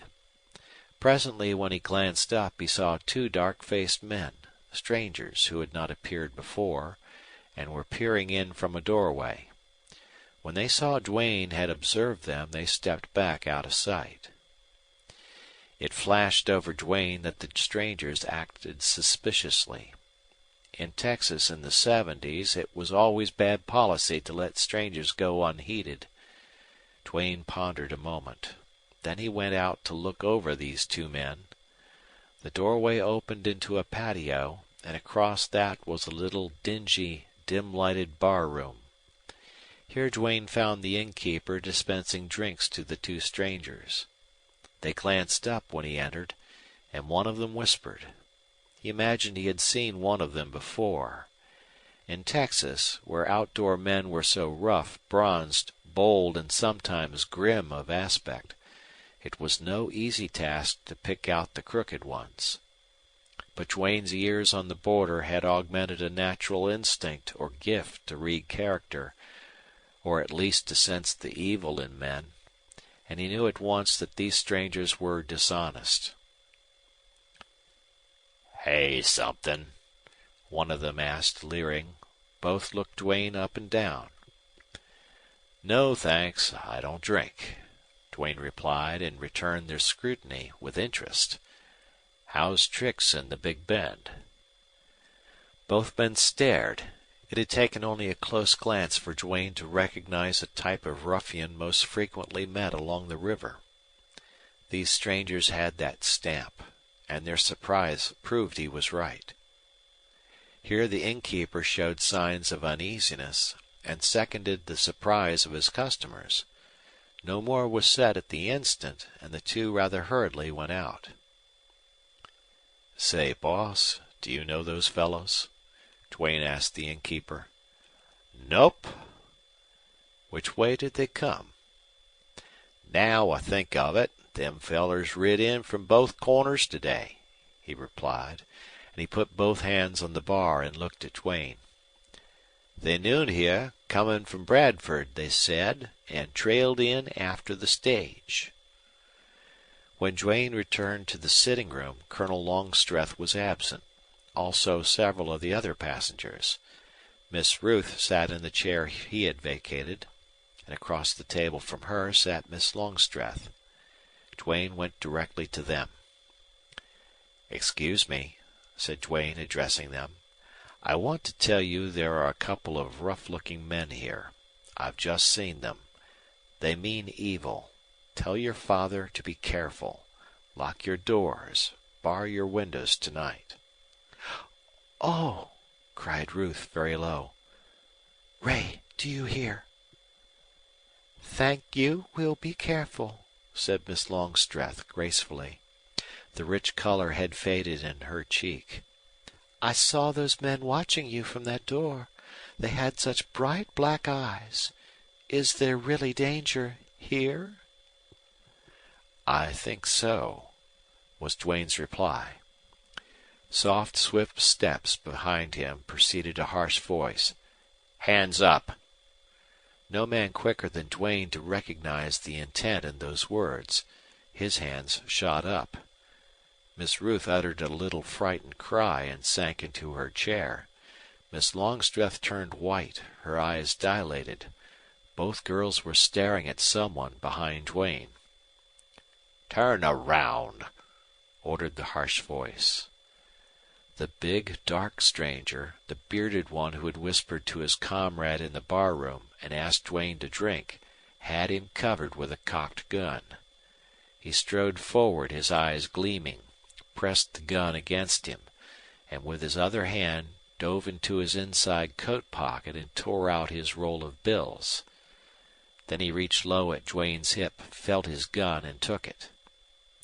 Presently, when he glanced up, he saw 2 dark-faced men, strangers who had not appeared before, and were peering in from a doorway. When they saw Duane had observed them, they stepped back out of sight. It flashed over Duane that the strangers acted suspiciously. In Texas in the 70s, it was always bad policy to let strangers go unheeded. Duane pondered a moment. Then he went out to look over these 2 men. The doorway opened into a patio, and across that was a little dingy, dim-lighted bar-room. Here Duane found the innkeeper dispensing drinks to the 2 strangers. They glanced up when he entered, and one of them whispered. He imagined he had seen one of them before. In Texas, where outdoor men were so rough, bronzed, bold, and sometimes grim of aspect, it was no easy task to pick out the crooked ones. But Duane's years on the border had augmented a natural instinct or gift to read character, or at least to sense the evil in men, and he knew at once that these strangers were dishonest. "Hey, something?" one of them asked, leering. Both looked Duane up and down. "No, thanks. I don't drink," Duane replied, and returned their scrutiny with interest. "How's tricks in the Big Bend?" Both men stared. It had taken only a close glance for Duane to recognize a type of ruffian most frequently met along the river. These strangers had that stamp, and their surprise proved he was right. Here the innkeeper showed signs of uneasiness, and seconded the surprise of his customers. No more was said at the instant, and the two rather hurriedly went out. "Say, boss, do you know those fellows?" Duane asked the innkeeper. "Nope." "Which way did they come?" "Now I think of it, them fellers rid in from both corners today," he replied, and he put both hands on the bar and looked at Duane. "They nooned here, comin' from Bradford, they said, and trailed in after the stage." When Duane returned to the sitting room, Colonel Longstreth was absent, also several of the other passengers. Miss Ruth sat in the chair he had vacated, and across the table from her sat Miss Longstreth. Duane went directly to them. "Excuse me," said Duane, addressing them. "I want to tell you there are a couple of rough-looking men here. I've just seen them. They mean evil. Tell your father to be careful. Lock your doors. Bar your windows tonight." "Oh!" cried Ruth, very low. "Ray, do you hear?" "Thank you. We'll be careful," said Miss Longstreth, gracefully. The rich color had faded in her cheek. "I saw those men watching you from that door. They had such bright black eyes. Is there really danger here?" "I think so," was Duane's reply. Soft, swift steps behind him preceded a harsh voice. "Hands up!" No man quicker than Duane to recognize the intent in those words. His hands shot up. Miss Ruth uttered a little frightened cry and sank into her chair. Miss Longstreth turned white, her eyes dilated. Both girls were staring at someone behind Duane. "Turn around," ordered the harsh voice. The big, dark stranger, the bearded one who had whispered to his comrade in the barroom and asked Duane to drink, had him covered with a cocked gun. He strode forward, his eyes gleaming, pressed the gun against him, and with his other hand dove into his inside coat pocket and tore out his roll of bills. Then he reached low at Duane's hip, felt his gun, and took it.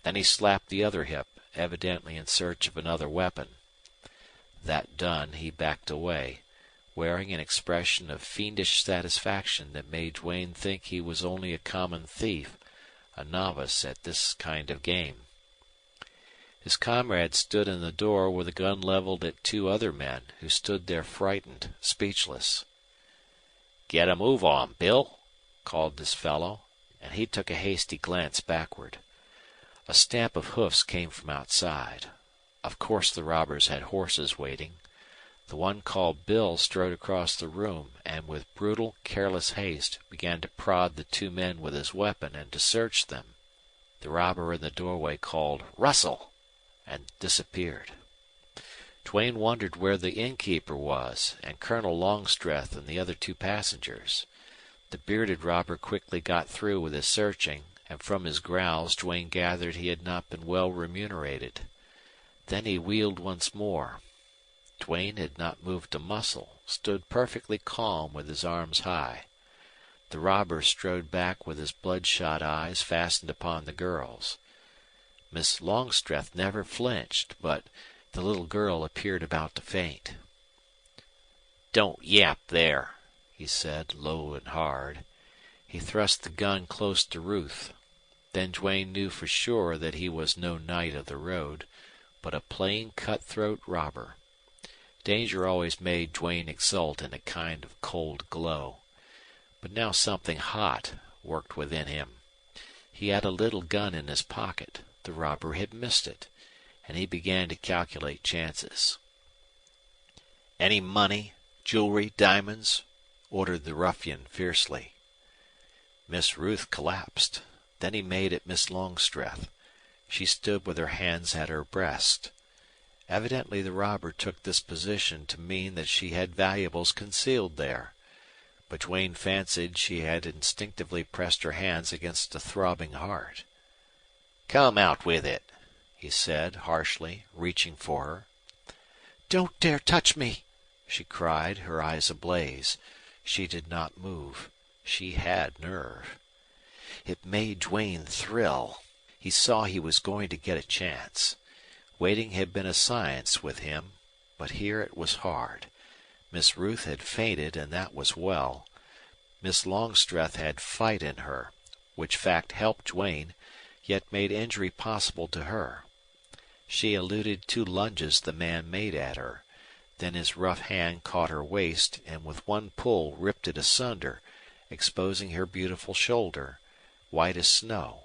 Then he slapped the other hip, evidently in search of another weapon. That done, he backed away, wearing an expression of fiendish satisfaction that made Duane think he was only a common thief, a novice at this kind of game. His comrade stood in the door with a gun leveled at two other men, who stood there frightened, speechless. "Get a move on, Bill," called this fellow, and he took a hasty glance backward. A stamp of hoofs came from outside. Of course the robbers had horses waiting. The one called Bill strode across the room and with brutal, careless haste began to prod the two men with his weapon and to search them. The robber in the doorway called "Russell!" and disappeared. Duane wondered where the innkeeper was, and Colonel Longstreth and the other two passengers. The bearded robber quickly got through with his searching, and from his growls Duane gathered he had not been well remunerated. Then he wheeled once more. Duane had not moved a muscle, stood perfectly calm with his arms high. The robber strode back with his bloodshot eyes fastened upon the girls. Miss Longstreth never flinched, but the little girl appeared about to faint. "Don't yap there," he said, low and hard. He thrust the gun close to Ruth. Then Duane knew for sure that he was no knight of the road, but a plain cutthroat robber. Danger always made Duane exult in a kind of cold glow. But now something hot worked within him. He had a little gun in his pocket. The robber had missed it, and he began to calculate chances. "Any money, jewelry, diamonds?" ordered the ruffian fiercely. Miss Ruth collapsed. Then he made at Miss Longstreth. She stood with her hands at her breast. Evidently the robber took this position to mean that she had valuables concealed there. But Duane fancied she had instinctively pressed her hands against a throbbing heart. "Come out with it," he said, harshly, reaching for her. "Don't dare touch me!" she cried, her eyes ablaze. She did not move. She had nerve. It made Duane thrill. He saw he was going to get a chance. Waiting had been a science with him, but here it was hard. Miss Ruth had fainted, and that was well. Miss Longstreth had fight in her, which fact helped Duane, yet made injury possible to her. She eluded 2 lunges the man made at her. Then his rough hand caught her waist and with one pull ripped it asunder, exposing her beautiful shoulder, white as snow.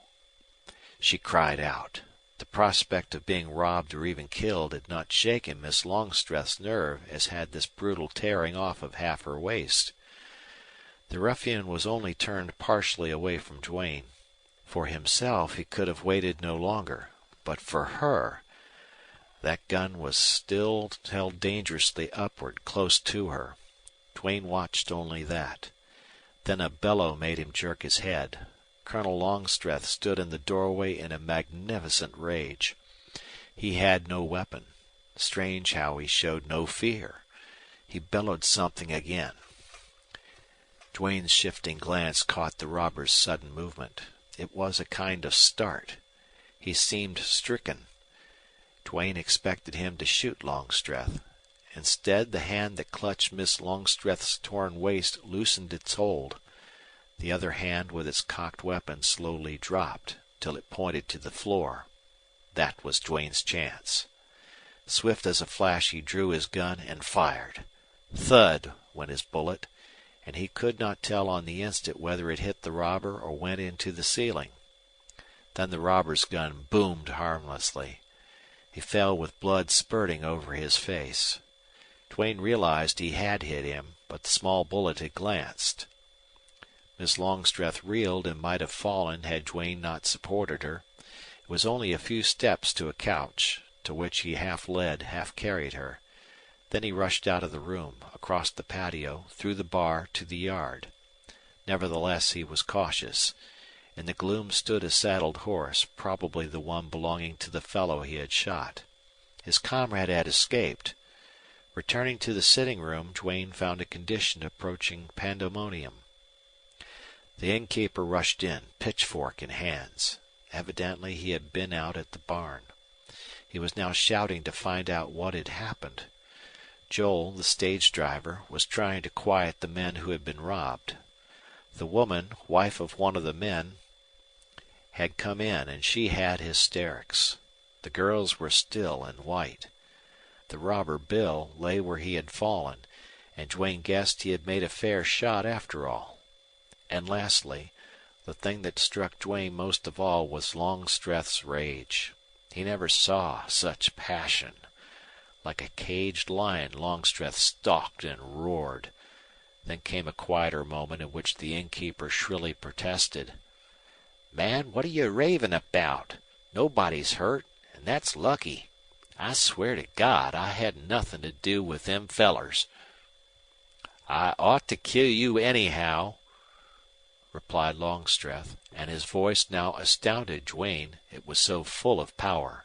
She cried out. The prospect of being robbed or even killed had not shaken Miss Longstreth's nerve as had this brutal tearing off of half her waist. The ruffian was only turned partially away from Duane. For himself he could have waited no longer, but for her, that gun was still held dangerously upward, close to her. Duane watched only that. Then a bellow made him jerk his head. Colonel Longstreth stood in the doorway in a magnificent rage. He had no weapon. Strange how he showed no fear. He bellowed something again. Duane's shifting glance caught the robber's sudden movement. It was a kind of start. He seemed stricken. Duane expected him to shoot Longstreth. Instead, the hand that clutched Miss Longstreth's torn waist loosened its hold. The other hand with its cocked weapon slowly dropped till it pointed to the floor. That was Duane's chance. Swift as a flash he drew his gun and fired. Thud went his bullet, and he could not tell on the instant whether it hit the robber or went into the ceiling. Then the robber's gun boomed harmlessly. He fell with blood spurting over his face. Duane realized he had hit him, but the small bullet had glanced. Miss Longstreth reeled and might have fallen had Duane not supported her. It was only a few steps to a couch, to which he half led, half carried her. Then he rushed out of the room, across the patio, through the bar to the yard. Nevertheless, he was cautious. In the gloom stood a saddled horse, probably the one belonging to the fellow he had shot. His comrade had escaped. Returning to the sitting room, Duane found a condition approaching pandemonium. The innkeeper rushed in, pitchfork in hands. Evidently he had been out at the barn. He was now shouting to find out what had happened. Joel, the stage driver, was trying to quiet the men who had been robbed. The woman, wife of one of the men, had come in, and she had hysterics. The girls were still and white. The robber, Bill, lay where he had fallen, and Duane guessed he had made a fair shot after all. And lastly, the thing that struck Duane most of all was Longstreth's rage. He never saw such passion. Like a caged lion, Longstreth stalked and roared. Then came a quieter moment in which the innkeeper shrilly protested. "Man, what are you raving about? Nobody's hurt, and that's lucky. I swear to God I had nothing to do with them fellers." "I ought to kill you anyhow," replied Longstreth, and his voice now astounded Duane, it was so full of power.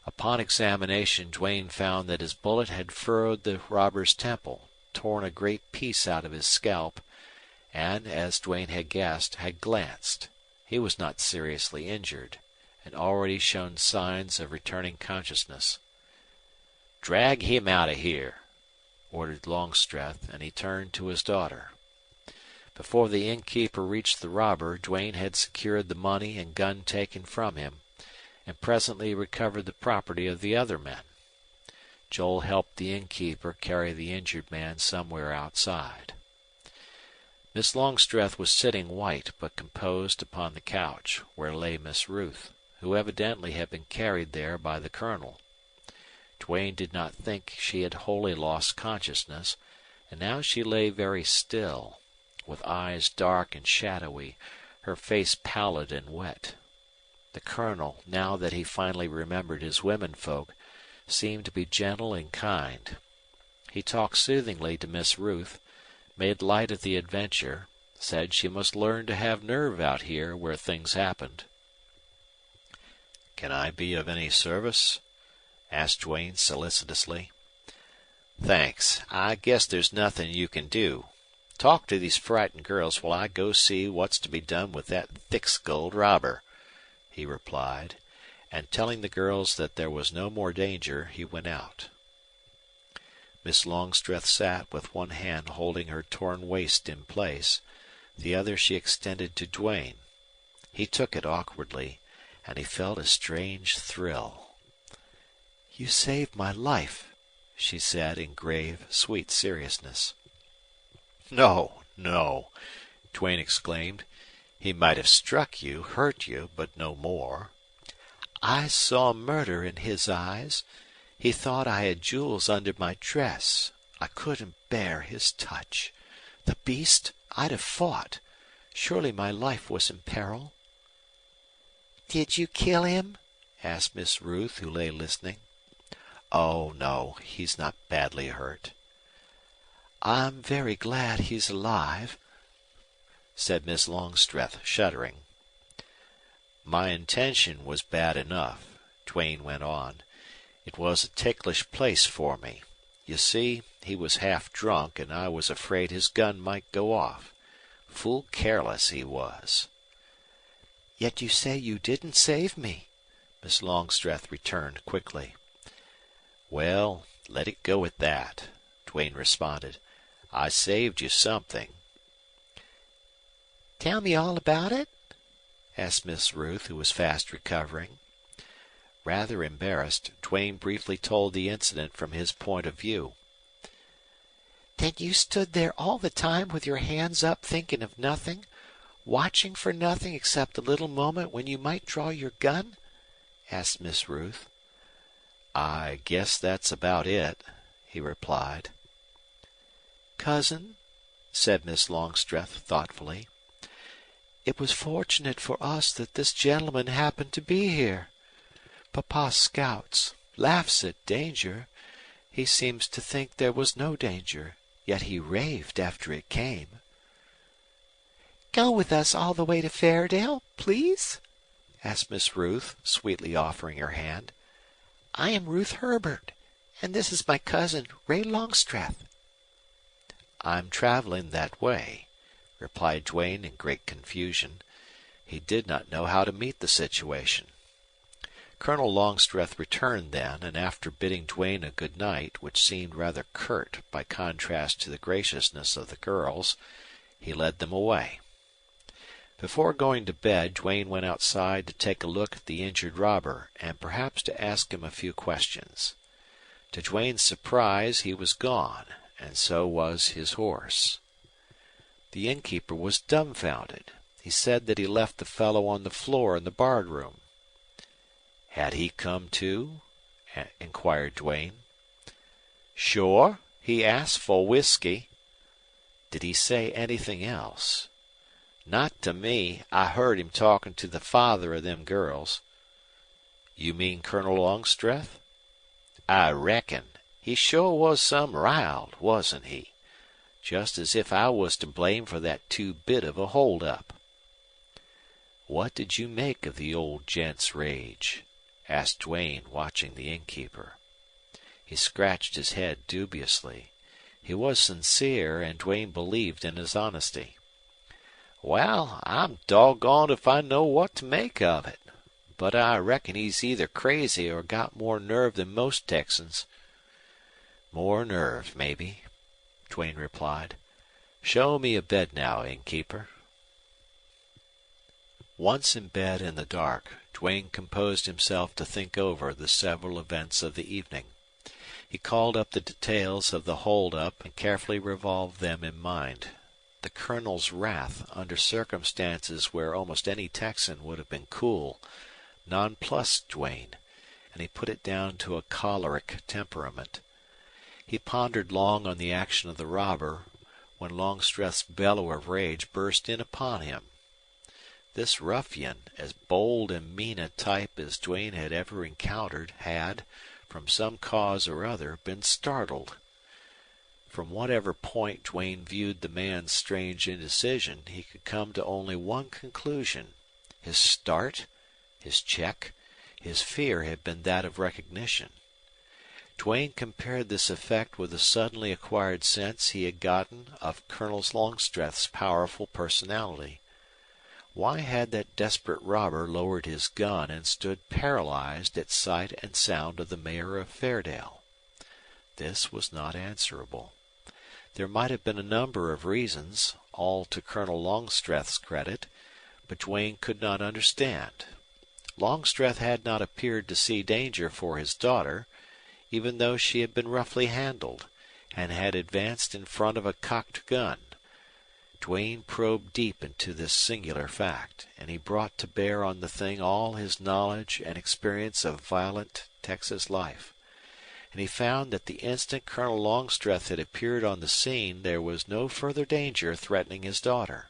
Upon examination, Duane found that his bullet had furrowed the robber's temple, torn a great piece out of his scalp, and, as Duane had guessed, had glanced. He was not seriously injured, and already showed signs of returning consciousness. "Drag him out of here," ordered Longstreth, and he turned to his daughter. Before the innkeeper reached the robber, Duane had secured the money and gun taken from him, and presently recovered the property of the other men. Joel helped the innkeeper carry the injured man somewhere outside. Miss Longstreth was sitting white but composed upon the couch, where lay Miss Ruth, who evidently had been carried there by the colonel. Duane did not think she had wholly lost consciousness, and now she lay very still, with eyes dark and shadowy, her face pallid and wet. The colonel, now that he finally remembered his womenfolk, seemed to be gentle and kind. He talked soothingly to Miss Ruth, made light of the adventure, said she must learn to have nerve out here where things happened. "Can I be of any service?" asked Duane solicitously. Thanks. I guess there's nothing you can do. Talk to these frightened girls while I go see what's to be done with that thick-skulled robber," he replied, and telling the girls that there was no more danger, he went out. Miss Longstreth sat with one hand holding her torn waist in place. The other she extended to Duane. He took it awkwardly, and he felt a strange thrill. "You saved my life," she said in grave, sweet seriousness. "No, no," Duane exclaimed. "He might have struck you, hurt you, but no more." "I saw murder in his eyes. He thought I had jewels under my dress. I couldn't bear his touch. The beast, I'd have fought. Surely my life was in peril." "Did you kill him?" asked Miss Ruth, who lay listening. "Oh, no, he's not badly hurt." "I'm very glad he's alive," said Miss Longstreth, shuddering. "My intention was bad enough," Duane went on. "It was a ticklish place for me. You see, he was half drunk, and I was afraid his gun might go off. Fool careless he was." "Yet you say you didn't save me," Miss Longstreth returned quickly. "Well, let it go at that," Duane responded. "I saved you something." "Tell me all about it?" asked Miss Ruth, who was fast recovering. Rather embarrassed, Duane briefly told the incident from his point of view. "Then you stood there all the time with your hands up thinking of nothing, watching for nothing except the little moment when you might draw your gun?" asked Miss Ruth. "I guess that's about it," he replied. "Cousin," said Miss Longstreth, thoughtfully, "it was fortunate for us that this gentleman happened to be here. Papa scouts, laughs at danger. He seems to think there was no danger, yet he raved after it came." "Go with us all the way to Fairdale, please?" asked Miss Ruth, sweetly offering her hand. "I am Ruth Herbert, and this is my cousin, Ray Longstreth." "I'm traveling that way," replied Duane in great confusion. He did not know how to meet the situation. Colonel Longstreth returned then, and after bidding Duane a good night, which seemed rather curt by contrast to the graciousness of the girls, he led them away. Before going to bed, Duane went outside to take a look at the injured robber and perhaps to ask him a few questions. To Duane's surprise, he was gone, and so was his horse. The innkeeper was dumbfounded. He said that he left the fellow on the floor in the bar room. "Had he come to?" inquired Duane. "Sure. He asked for whiskey." "Did he say anything else?" "Not to me. I heard him talking to the father of them girls." "You mean Colonel Longstreth?" "I reckon. He sure was some riled, wasn't he? Just as if I was to blame for that two-bit of a hold-up." "What did you make of the old gent's rage?" asked Duane, watching the innkeeper. He scratched his head dubiously. He was sincere, and Duane believed in his honesty. "Well, I'm doggone if I know what to make of it. But I reckon he's either crazy or got more nerve than most Texans." "More nerve, maybe," Duane replied. "Show me a bed now, innkeeper." Once in bed in the dark, Duane composed himself to think over the several events of the evening. He called up the details of the hold-up and carefully revolved them in mind. The colonel's wrath, under circumstances where almost any Texan would have been cool, nonplussed Duane, and he put it down to a choleric temperament. He pondered long on the action of the robber, when Longstreth's bellow of rage burst in upon him. This ruffian, as bold and mean a type as Duane had ever encountered, had, from some cause or other, been startled. From whatever point Duane viewed the man's strange indecision, he could come to only one conclusion. His start, his check, his fear had been that of recognition. Duane compared this effect with the suddenly acquired sense he had gotten of Colonel Longstreth's powerful personality. Why had that desperate robber lowered his gun and stood paralyzed at sight and sound of the mayor of Fairdale? This was not answerable. There might have been a number of reasons, all to Colonel Longstreth's credit, but Duane could not understand. Longstreth had not appeared to see danger for his daughter, even though she had been roughly handled, and had advanced in front of a cocked gun. Duane probed deep into this singular fact, and he brought to bear on the thing all his knowledge and experience of violent Texas life. And he found that the instant Colonel Longstreth had appeared on the scene there was no further danger threatening his daughter.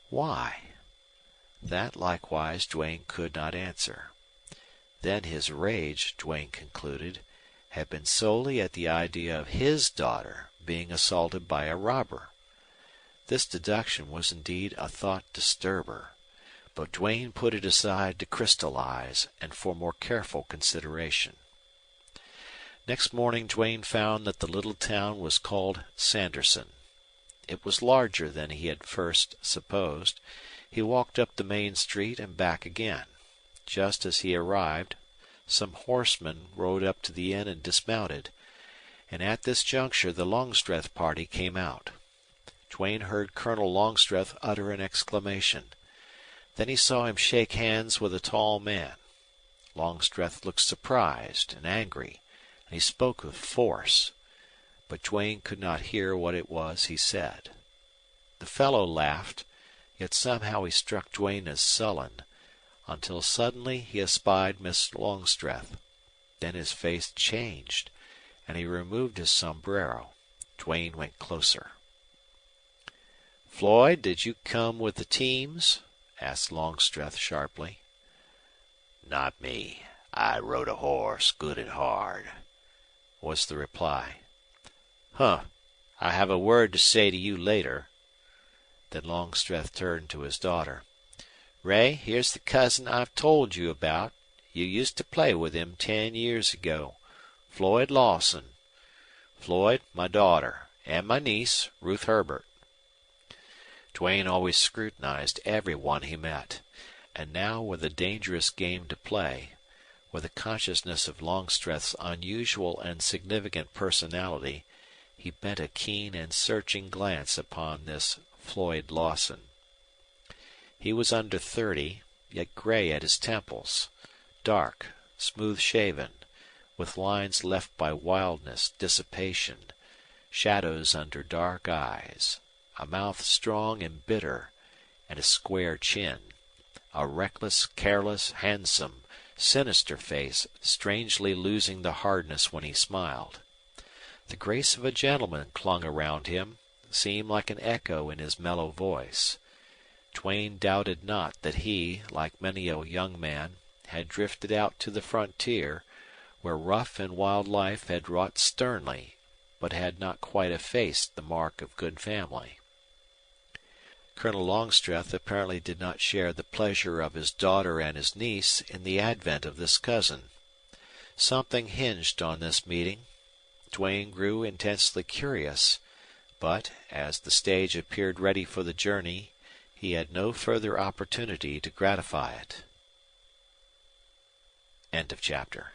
Why? That likewise Duane could not answer. Then his rage, Duane concluded, had been solely at the idea of his daughter being assaulted by a robber. This deduction was indeed a thought disturber, but Duane put it aside to crystallize and for more careful consideration. Next morning Duane found that the little town was called Sanderson. It was larger than he had first supposed. He walked up the main street and back again. Just as he arrived, some horsemen rode up to the inn and dismounted, and at this juncture the Longstreth party came out. Duane heard Colonel Longstreth utter an exclamation. Then he saw him shake hands with a tall man. Longstreth looked surprised and angry, and he spoke with force, but Duane could not hear what it was he said. The fellow laughed, yet somehow he struck Duane as sullen, until suddenly he espied Miss Longstreth. Then his face changed, and he removed his sombrero. Duane went closer. "Floyd, did you come with the teams?" asked Longstreth sharply. "Not me. I rode a horse good and hard," was the reply. "Huh. I have a word to say to you later." Then Longstreth turned to his daughter. "Ray, here's the cousin I've told you about. You used to play with him 10 years ago. Floyd Lawson. Floyd, my daughter, and my niece, Ruth Herbert." Duane always scrutinized every one he met, and now with a dangerous game to play, with a consciousness of Longstreth's unusual and significant personality, he bent a keen and searching glance upon this Floyd Lawson. He was under 30, yet gray at his temples, dark, smooth-shaven, with lines left by wildness, dissipation, shadows under dark eyes, a mouth strong and bitter, and a square chin, a reckless, careless, handsome, sinister face, strangely losing the hardness when he smiled. The grace of a gentleman clung around him, seemed like an echo in his mellow voice. Duane doubted not that he, like many a young man, had drifted out to the frontier, where rough and wild life had wrought sternly, but had not quite effaced the mark of good family. Colonel Longstreth apparently did not share the pleasure of his daughter and his niece in the advent of this cousin. Something hinged on this meeting. Duane grew intensely curious, but, as the stage appeared ready for the journey, he had no further opportunity to gratify it. End of chapter.